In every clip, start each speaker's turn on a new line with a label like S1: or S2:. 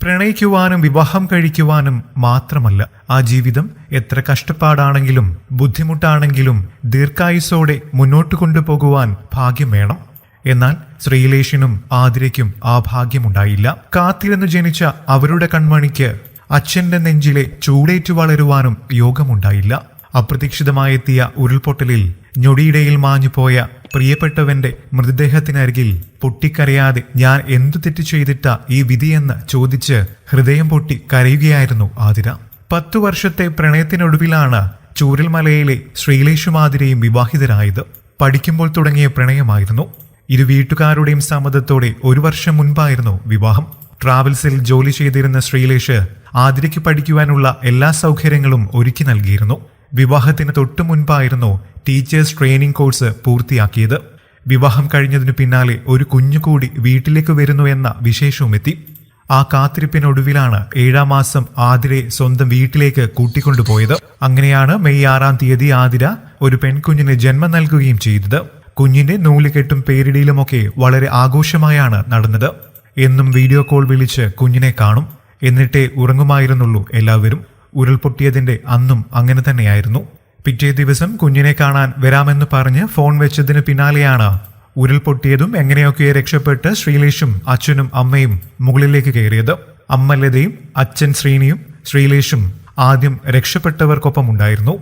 S1: പ്രണയിക്കുവാനും വിവാഹം കഴിക്കുവാനും മാത്രമല്ല, ആ ജീവിതം എത്ര കഷ്ടപ്പാടാണെങ്കിലും ബുദ്ധിമുട്ടാണെങ്കിലും ദീർഘായുസ്സോടെ മുന്നോട്ട് കൊണ്ടുപോകുവാൻ ഭാഗ്യം വേണം. എന്നാൽ ശ്രീലേഷിനും ആതിരയ്ക്കും ആ ഭാഗ്യമുണ്ടായില്ല. കാത്തിരുന്നു ജനിച്ച അവരുടെ കൺമണിക്ക് അച്ഛന്റെ നെഞ്ചിലെ ചൂടേറ്റു വളരുവാനും യോഗമുണ്ടായില്ല. അപ്രതീക്ഷിതമായെത്തിയ ഉരുൾപൊട്ടലിൽ ഞൊടിയിടയിൽ മാഞ്ഞുപോയ പ്രിയപ്പെട്ടവന്റെ മൃതദേഹത്തിനരികിൽ പൊട്ടിക്കരയാതെ ഞാൻ എന്തു തെറ്റ് ചെയ്തിട്ട ഈ വിധിയെന്ന് ചോദിച്ച് ഹൃദയം പൊട്ടി കരയുകയായിരുന്നു ആതിര. 10 വർഷത്തെ പ്രണയത്തിനൊടുവിലാണ് ചൂരൽമലയിലെ ശ്രീലേഷും ആതിരയും വിവാഹിതരായത്. പഠിക്കുമ്പോൾ തുടങ്ങിയ പ്രണയമായിരുന്നു. ഇരു വീട്ടുകാരുടെയും സമ്മതത്തോടെ 1 വർഷം മുൻപായിരുന്നു വിവാഹം. ട്രാവൽസിൽ ജോലി ചെയ്തിരുന്ന ശ്രീലേഷ് ആതിരയ്ക്ക് പഠിക്കുവാനുള്ള എല്ലാ സൗകര്യങ്ങളും ഒരുക്കി നൽകിയിരുന്നു. വിവാഹത്തിന് തൊട്ടു മുൻപായിരുന്നു ടീച്ചേഴ്സ് ട്രെയിനിങ് കോഴ്സ് പൂർത്തിയാക്കിയത്. വിവാഹം കഴിഞ്ഞതിനു പിന്നാലെ ഒരു കുഞ്ഞുകൂടി വീട്ടിലേക്ക് വരുന്നു എന്ന വിശേഷവുമെത്തി. ആ കാത്തിരിപ്പിനൊടുവിലാണ് 7-ാം മാസം ആതിരയെ സ്വന്തം വീട്ടിലേക്ക് കൂട്ടിക്കൊണ്ടുപോയത്. അങ്ങനെയാണ് മെയ് 6-ാം തീയതി ആതിര ഒരു പെൺകുഞ്ഞിന് ജന്മം നൽകുകയും ചെയ്തത്. കുഞ്ഞിന്റെ നൂലുകെട്ടും പേരിടിയിലുമൊക്കെ വളരെ ആഘോഷമായാണ് നടന്നത്. എന്നും വീഡിയോ കോൾ വിളിച്ച് കുഞ്ഞിനെ കാണും. എന്നിട്ടേ ഉറങ്ങുമായിരുന്നുള്ളൂ എല്ലാവരും. ഉരുൾപൊട്ടിയതിന്റെ അന്നും അങ്ങനെ തന്നെയായിരുന്നു. പിറ്റേ ദിവസം കുഞ്ഞിനെ കാണാൻ വരാമെന്ന് പറഞ്ഞ് ഫോൺ വെച്ചതിന് പിന്നാലെയാണ് ഉരുൾപൊട്ടിയതും എങ്ങനെയൊക്കെ രക്ഷപ്പെട്ട് ശ്രീലേഷും അച്ഛനും അമ്മയും മുകളിലേക്ക് കയറിയത്. അമ്മ ലതയും അച്ഛൻ ശ്രീനിയും ശ്രീലേഷും ആദ്യം രക്ഷപ്പെട്ടവർക്കൊപ്പം ഉണ്ടായിരുന്നു.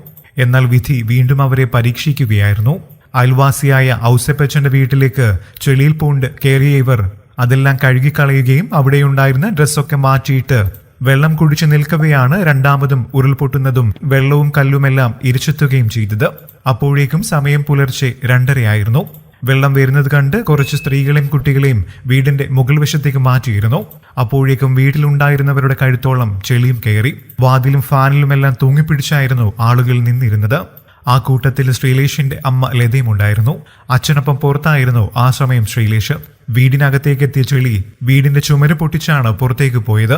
S1: എന്നാൽ വിധി വീണ്ടും അവരെ പരീക്ഷിക്കുകയായിരുന്നു. അയൽവാസിയായ ഔസേപ്പച്ചന്റെ വീട്ടിലേക്ക് ചെളിയിൽ പൂണ്ട് കയറിയ ഇവർ അതെല്ലാം കഴുകിക്കളയുകയും അവിടെയുണ്ടായിരുന്ന ഡ്രസ്സൊക്കെ മാറ്റിയിട്ട് വെള്ളം കുടിച്ചു നിൽക്കവെയാണ് രണ്ടാമതും ഉരുൾപൊട്ടുന്നതും വെള്ളവും കല്ലുമെല്ലാം ഇരച്ചെത്തുകയും ചെയ്തത്. അപ്പോഴേക്കും സമയം പുലർച്ചെ 2:30 വെള്ളം വരുന്നത് കണ്ട് കുറച്ച് സ്ത്രീകളെയും കുട്ടികളെയും വീടിന്റെ മുകൾ വശത്തേക്ക് മാറ്റിയിരുന്നു. അപ്പോഴേക്കും വീട്ടിലുണ്ടായിരുന്നവരുടെ കഴുത്തോളം ചെളിയും കയറി. വാതിലും ഫാനിലുമെല്ലാം തൂങ്ങിപ്പിടിച്ചായിരുന്നു ആളുകൾ നിന്നിരുന്നത്. ആ കൂട്ടത്തിൽ ശ്രീലേഷിന്റെ അമ്മ ലതയും ഉണ്ടായിരുന്നു. അച്ഛനൊപ്പം പുറത്തായിരുന്നു ആ സമയം ശ്രീലേഷ്. വീടിനകത്തേക്ക് എത്തിയ ചെളി വീടിന്റെ ചുമര് പൊട്ടിച്ചാണ് പുറത്തേക്ക് പോയത്.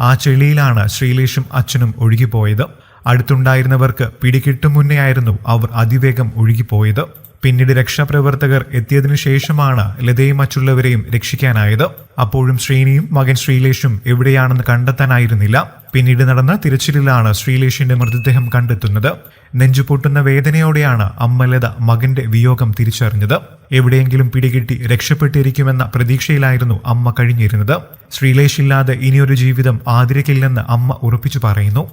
S1: ആ ചെളിയിലാണ് ശ്രീലേഷും അച്ഛനും ഒഴുകിപ്പോയത്. അടുത്തുണ്ടായിരുന്നവർക്ക് പിടികിട്ടും മുന്നേ ആയിരുന്നു അവർ അതിവേഗം ഒഴുകിപ്പോയത്. പിന്നീട് രക്ഷാപ്രവർത്തകർ എത്തിയതിനു ശേഷമാണ് ലതയും മറ്റുള്ളവരെയും രക്ഷിക്കാനായത്. അപ്പോഴും ശ്രീനിയും മകൻ ശ്രീലേഷും എവിടെയാണെന്ന് കണ്ടെത്താനായിരുന്നില്ല. പിന്നീട് നടന്ന തിരച്ചിലിലാണ് ശ്രീലേഷിന്റെ മൃതദേഹം കണ്ടെത്തുന്നത്. നെഞ്ചുപൊട്ടുന്ന വേദനയോടെയാണ് അമ്മ ലത മകന്റെ വിയോഗം തിരിച്ചറിഞ്ഞത്. എവിടെയെങ്കിലും പിടികിട്ടി രക്ഷപ്പെട്ടിരിക്കുമെന്ന പ്രതീക്ഷയിലായിരുന്നു അമ്മ കഴിഞ്ഞിരുന്നത്. ശ്രീലേഷ് ഇല്ലാതെ ഇനിയൊരു ജീവിതം ആതിരയ്ക്കില്ലെന്ന് അമ്മ ഉറപ്പിച്ചു പറയുന്നു.